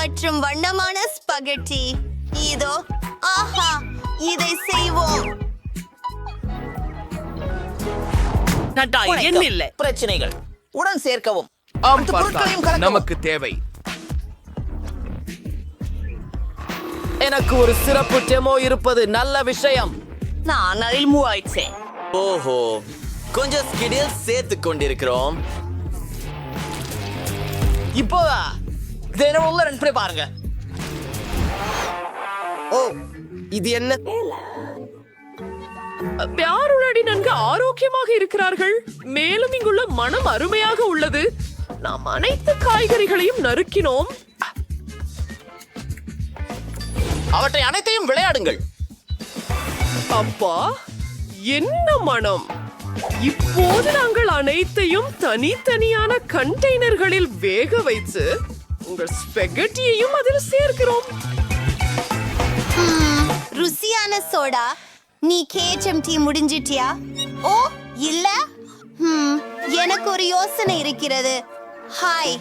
மற்றும் வண்ணமான ஸ்பகெட்டி. இதோ, ஆஹா, இதை செய்வோம். பிரச்சனைகள் உடன் சேர்க்கவும். நமக்கு தேவை. எனக்கு ஒரு சிறப்பு டெமோ இருப்பது நல்ல விஷயம். நான் அதில் மூவாயிட்டேன். ஓஹோ, கொஞ்சம் ஸ்கிடில் சேர்த்து கொண்டிருக்கிறோம். இப்போ உள்ள ரெண்டு பேர் பாருங்க. ஓ, இது என்ன? யாருடைய நன்கு ஆரோக்கியமாக இருக்கிறார்கள். மேலும் இங்குள்ள மனம் அருமையாக உள்ளது. நாம் அனைத்து காய்கறிகளையும் நறுக்கினோம். அவற்றை அனைத்தையும் விளையாடுங்கள். அப்பா, என்ன மனம்! இப்போது நாங்கள் அனைத்தையும் தனித்தனியான கண்டெய்னர்களில் வேக வைத்து உங்கள் ஸ்பெகட்டியையும் அதில் சேர்க்கிறோம். ருசியான சோடா. நீ KHMT முடிஞ்சிட்டியா? ஓ இல்ல, எனக்கு ஒரு யோசனை இருக்கிறது. ஹாய்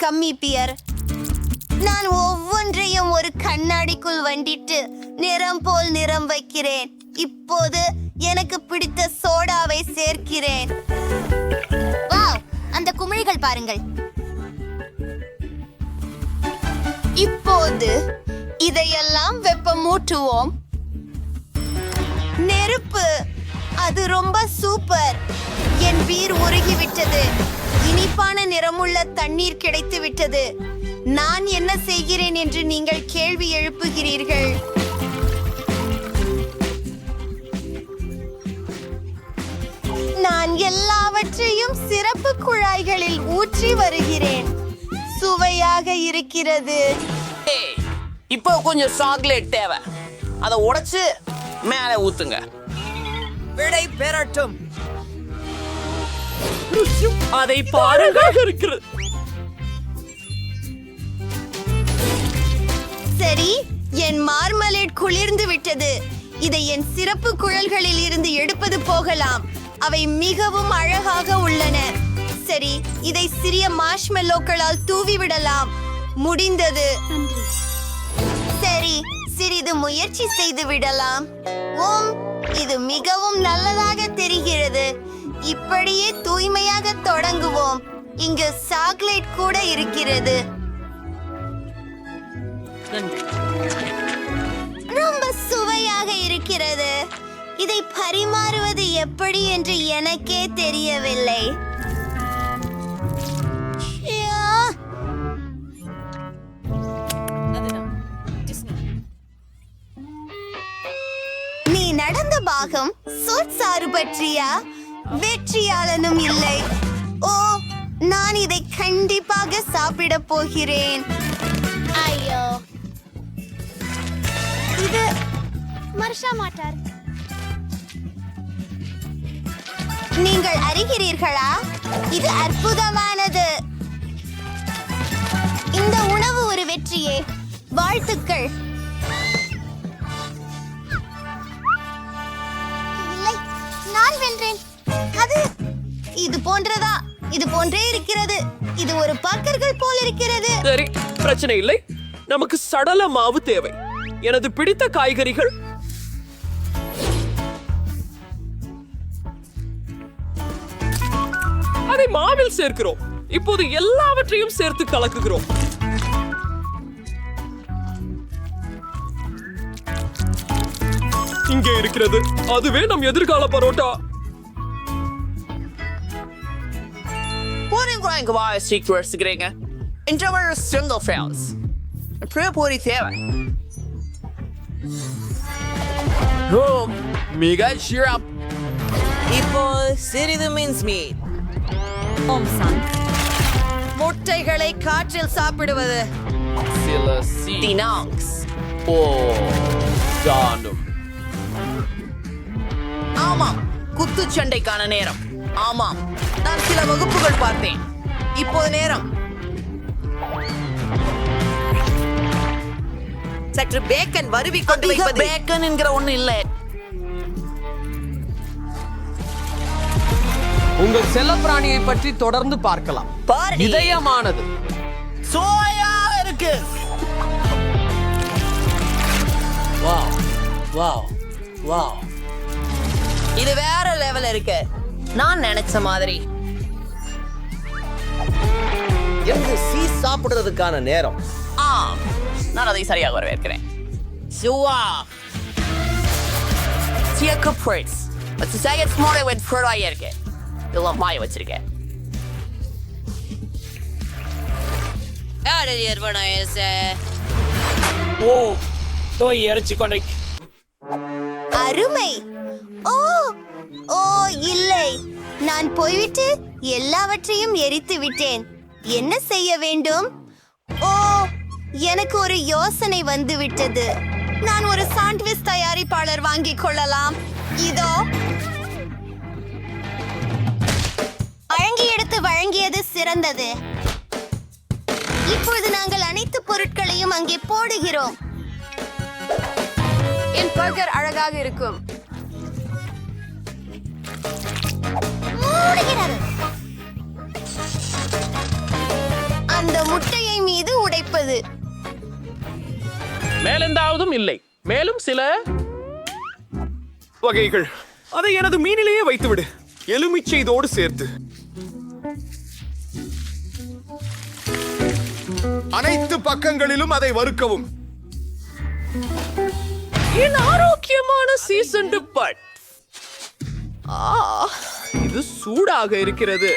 கம்மி பியர். நான் ஒவ்வொன்றையும் ஒரு கண்ணாடிக்குள் வண்டிட்டு நிறம் போல் நிறம் வைக்கிறேன். இப்போது எனக்கு பிடித்த சோடாவை சேர்க்கிறேன். வாவ், அந்த குமிழிகள் பாருங்கள். இப்போது இதையெல்லாம் வெப்பமூட்டுவோம். நெருப்பு, அது ரொம்ப சூப்பர். என் வீர் உருகிவிட்டது. இனிப்பான நிறமுள்ள தண்ணீர் கிடைத்து விட்டது. நான் என்ன செய்கிறேன் என்று நீங்கள் கேள்வி எழுப்புகிறீர்கள். நான் எல்லாவற்றையும் சிறப்பு குழாய்களில் ஊற்றி வருகிறேன். சுவையாக இருக்கிறது. இப்போ கொஞ்சம் சாக்லேட் தேவை. அதை உடைச்சு மேலே ஊத்துங்க. விடை பெறட்டும். அதை பாருங்கள் இருக்கிறது. சரி, என் மார்மலேட் குளிர்ந்து விட்டது. இதை என் சிறப்பு குழல்களில் இருந்து எடுப்பது போகலாம். அவை மிகவும் அழகாக உள்ளன. சரி, இதை சிறிய மார்ஷ்மெல்லோக்களால் தூவி விடலாம். முடிந்தது. சரி, சிறிது முயற்சி செய்து விடலாம். இது மிகவும் நல்லதாக தெரிகிறது. இப்படியே தூய்மையாக தொடங்குவோம். இங்கு சாக்லேட் கூட இருக்கிறது. ரொம்ப சுவையாக இருக்கிறது. இதை பரிமாறுவது எப்படி என்று எனக்கே தெரியவில்லை. நீ நடந்த பாகம் சோற்சாறு பற்றியா? வெற்றியாளனும் இல்லை. ஓ, நான் இதை கண்டிப்பாக சாப்பிட போகிறேன். ஐயோ, இது மர்ஷா மாட்டார். நீங்கள் அறிகிறீர்களா? இது அற்புதமானது. இந்த உணவு ஒரு வெற்றியே. வாழ்த்துக்கள். இல்லை, நான் வென்றேன். அது இது போன்றதா? இது போன்றே இருக்கிறது. இது ஒரு பக்கர்கள் போல் இருக்கிறது. சரி, பிரச்சனை இல்லை. நமக்கு சடல மாவு தேவை. எனது பிடித்த காய்கறிகள். அதை மாவில் சேர்க்கிறோம். இப்போது எல்லாவற்றையும் சேர்த்து கலக்குகிறோம். இங்கே இருக்கிறது. அதுவே நம் எதிர்கால பரோட்டா. இங்க வா, சீக்கிரம் இன்டர்வல் சிங்கிள் ஃபேல்ஸ். பூரி தேவை. மிக சிறப்பு. இப்போ சிறிது மீன்ஸ் மீட். முட்டைகளை காற்றில் சாப்பிடுவது. சில டினாங்ஸ். ஓ, காண்டும். ஆமாம், குத்துச்சண்டைக்கான நேரம். ஆமாம், நான் சில வகுப்புகள் பார்த்தேன். இப்போது நேரம். சற்று பேக்கன் வருவி கொண்டு வைப்பது. பேக்கன் என்கிற ஒண்ணு இல்லை. உங்கள் செல்லப்பிராணியை பற்றி தொடர்ந்து பார்க்கலாம். இதயமானது. சோயா இருக்கு. இது வேற லெவல் இருக்கு. நான் நினைச்ச மாதிரி. எனக்கு சீஸ் சாப்பிடுறதுக்கான நேரம். நான் அதை சரியாக வரவேற்கிறேன். சுவா சியக்கு ஃப்ரைஸ் பட் சேகட் ஸ்மால் வித் ஃப்ரைட் இருக்கு. இதெல்லாம் மாய வச்சிருக்கேன். அருமை. ஓ ஓ இல்லை, நான் போய்விட்டு எல்லாவற்றையும் எரித்து விட்டேன். என்ன செய்ய வேண்டும்? ஓ, எனக்கு ஒரு யோசனை வந்து விட்டது. நான் ஒரு சாண்ட்விச் தயாரிப்பாளர் வாங்கிக் கொள்ளலாம். இதோ வழங்கி எடுத்து வழங்கியது சிறந்தது. இப்பொழுது நாங்கள் அனைத்து பொருட்களையும் அங்கே போடுகிறோம். என் பர்கர் அழகாக இருக்கும். மூடுகிறது. அந்த முட்டையை மீது உடைப்பது. மேலெந்தாவதும் இல்லை. மேலும் சில வகைகள். அதை எனது மீனிலேயே வைத்துவிடு, எலுமிச்சை இதோடு சேர்த்து. அனைத்து பக்கங்களிலும் அதை வறுக்கவும். என் ஆரோக்கியமான சீசன்டு பட். இது சூடாக இருக்கிறது.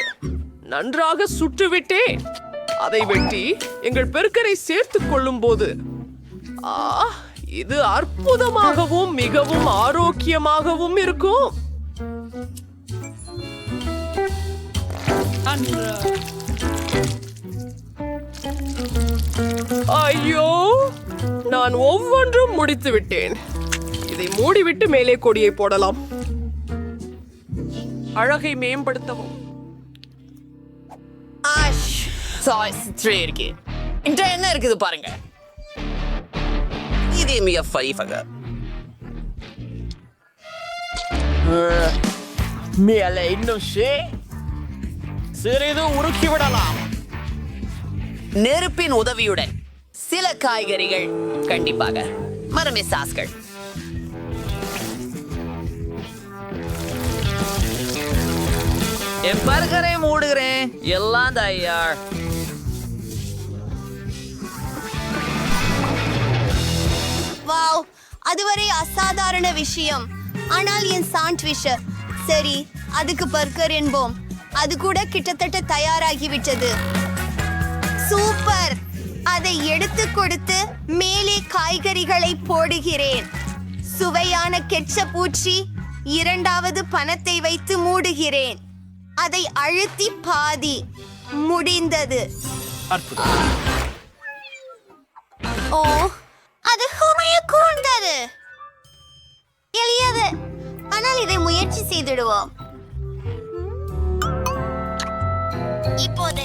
நன்றாக சுட்டுவிட்டேன். அதை வெட்டி எங்கள் பெருக்கரை சேர்த்துக் கொள்ளும் போது இது அற்புதமாகவும் மிகவும் ஆரோக்கியமாகவும் இருக்கும். ஐயோ, நான் ஒவ்வொன்றும் முடித்து விட்டேன். இதை மூடிவிட்டு மேலே கொடியை போடலாம். அழகை மேம்படுத்தவும். இருக்கு. என்ன இருக்குது பாருங்க. இது மிக ஃபைஃபக. மேலே இன்னும் சிறிது உருக்கி விடலாம். நெருப்பின் உதவியுடன் சில காய்கறிகள், கண்டிப்பாக மரமே சாஸ்கள். என் பர்கரை மூடுகிறேன். எல்லாம் தயார். வாவ், அதுவரை அசாதாரண விஷயம். ஆனால் என் சாண்ட்விச், சரி, அதுக்கு பர்கர் என்போம், அது கூட கிட்டத்தட்ட தயாராகிவிட்டது. சூப்பர். அதை எடுத்து கொடுத்து மேலே காய்கறிகளை போடுகிறேன். சுவையான கெட்சப் ஊற்றி இரண்டாவது பணத்தை வைத்து மூடுகிறேன். அதை அழுத்தி பாதி. முடிந்தது. ஓ, அது உமைய கூர்ந்தது. எளியது, ஆனால் இதை முயற்சி செய்திடுவோம். இப்போது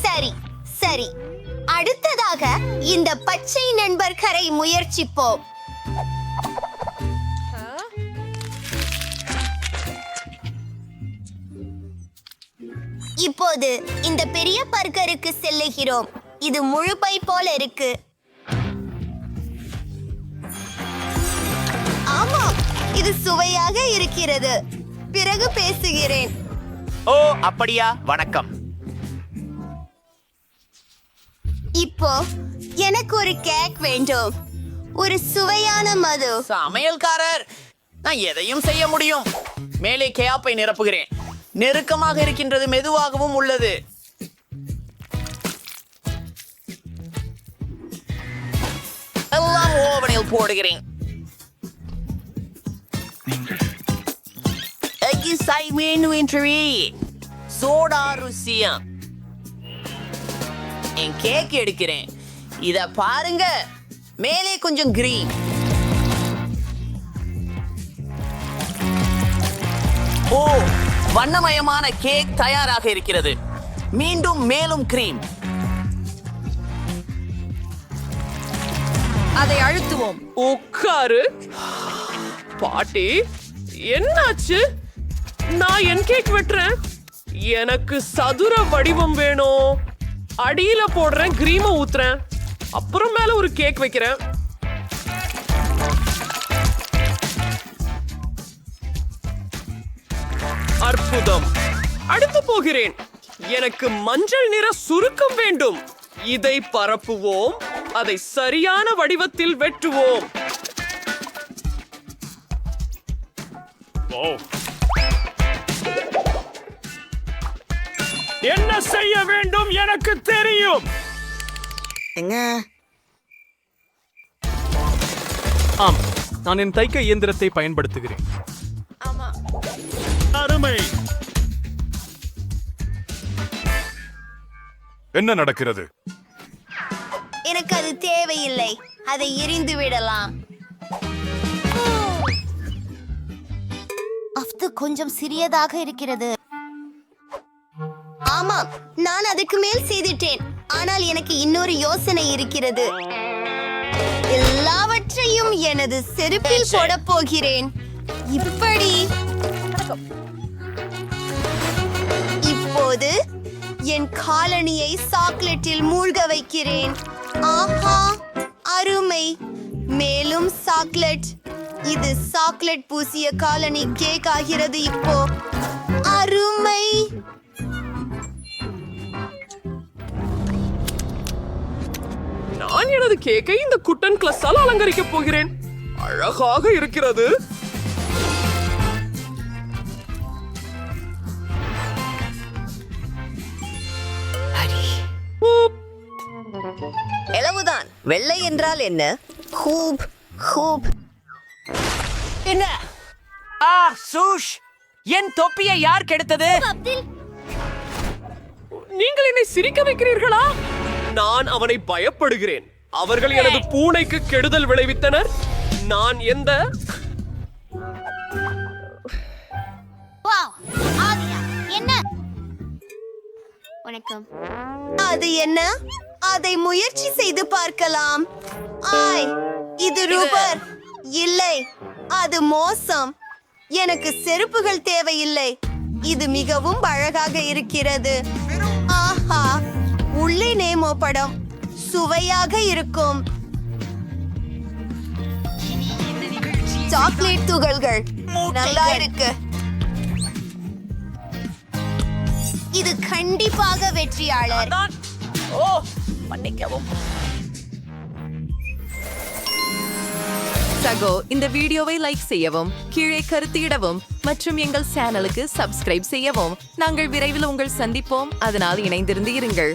சரி சரி, அடுத்ததாக இந்த பச்சை நண்பர்கரை முயற்சிப்போம். இப்போது இந்த பெரிய பர்கருக்கு செல்லுகிறோம். இது முழு பை போல இருக்கு. ஆமாம், இது சுவையாக இருக்கிறது. பிறகு பேசுகிறேன். ஓ அப்படியா, வணக்கம். இப்போ எனக்கு ஒரு கேக் வேண்டும். ஒரு சுவையான மது. சமையல்காரர், நான் எதையும் செய்ய முடியும். மேலே கேப்பை நிரப்புகிறேன். நெருக்கமாக இருக்கின்றது, மெதுவாகவும் உள்ளது. எல்லாம் ஓவனில் போடுகிறேன். சோடா ருசியம். என் கேக் எடுக்கிறேன். இத பாருங்க, மேலே கொஞ்சம் கிரீன். ஓ, வண்ணமயமான கேக் தயாராக இருக்கிறது. மீண்டும் மேலும் கிரீம். அதை அழுத்துவோம். உட்காரு. பாட்டி, என்னாச்சு? நான் என் கேக் வெட்டுறேன். எனக்கு சதுர வடிவம் வேணும். அடியில போடுறேன், கிரீம ஊத்துறேன். அப்புறம் மேல ஒரு கேக் வைக்கிறேன். அற்புதம். அடுத்து போகிறேன். எனக்கு மஞ்சள் நிற சுருக்கம் வேண்டும். இதை பரப்புவோம். அதை சரியான வடிவத்தில் வெட்டுவோம். என்ன செய்ய வேண்டும் எனக்கு தெரியும். ஆம், நான் என் தைக்க இயந்திரத்தை பயன்படுத்துகிறேன். அருமை. என்ன நடக்கிறது? எனக்கு அது தேவையில்லை. அதை எரிந்து விடலாம். அது கொஞ்சம் சிறியதாக இருக்கிறது. ஆமாம், நான் அதுக்கு மேல் செய்துட்டேன். ஆனால் எனக்கு இன்னொரு யோசனை இருக்கிறது. எல்லாவற்றையும் எனது செருப்பில் போடப் போகிறேன். இப்படி. இப்போது என் காலணியை சாக்லேட்டில் மூழ்க வைக்கிறேன். ஆஹா, அருமை. மேலும் சாக்லேட். இது சாக்லேட் பூசிய காலனி கேக் ஆகிறது இப்போ. அருமை. நான் எனது கேக்கை இந்த குட்டன் கிளாஸால் அலங்கரிக்கப் போகிறேன். அழகாக இருக்கிறது. எளவுதான். வெள்ளை என்றால் என்ன? Hoop hoop. என்ன? சூஷ், என் தொப்பியை யார் கெடுத்தது? நீங்கள் என்னை சிரிக்க வைக்கிறீர்களா? நான் அவனை பயப்படுகிறேன். அவர்கள் எனது பூனைக்கு கெடுதல் விளைவித்தனர். நான் எந்த என்ன? வணக்கம். அது என்ன? அதை முயற்சி செய்து பார்க்கலாம். ஆய், இது ரூபர். இல்லை, அது மோசம். எனக்கு செருப்புகள் தேவையில்லை. இது மிகவும் அழகாக இருக்கிறது. ஆஹா, உள்ளே நேமோ படம் சுவையாக இருக்கும். சாக்லேட் துகள்கள் நல்லா இருக்கு. இது கண்டிப்பாக வெற்றியாளர். ஓ, மன்னிக்கவும். சகோ, இந்த வீடியோவை லைக் செய்யவும், கீழே கருத்திடவும் மற்றும் எங்கள் சேனலுக்கு சப்ஸ்கிரைப் செய்யவும். நாங்கள் விரைவில் உங்கள் சந்திப்போம். அதனால் இணைந்திருந்து இருங்கள்.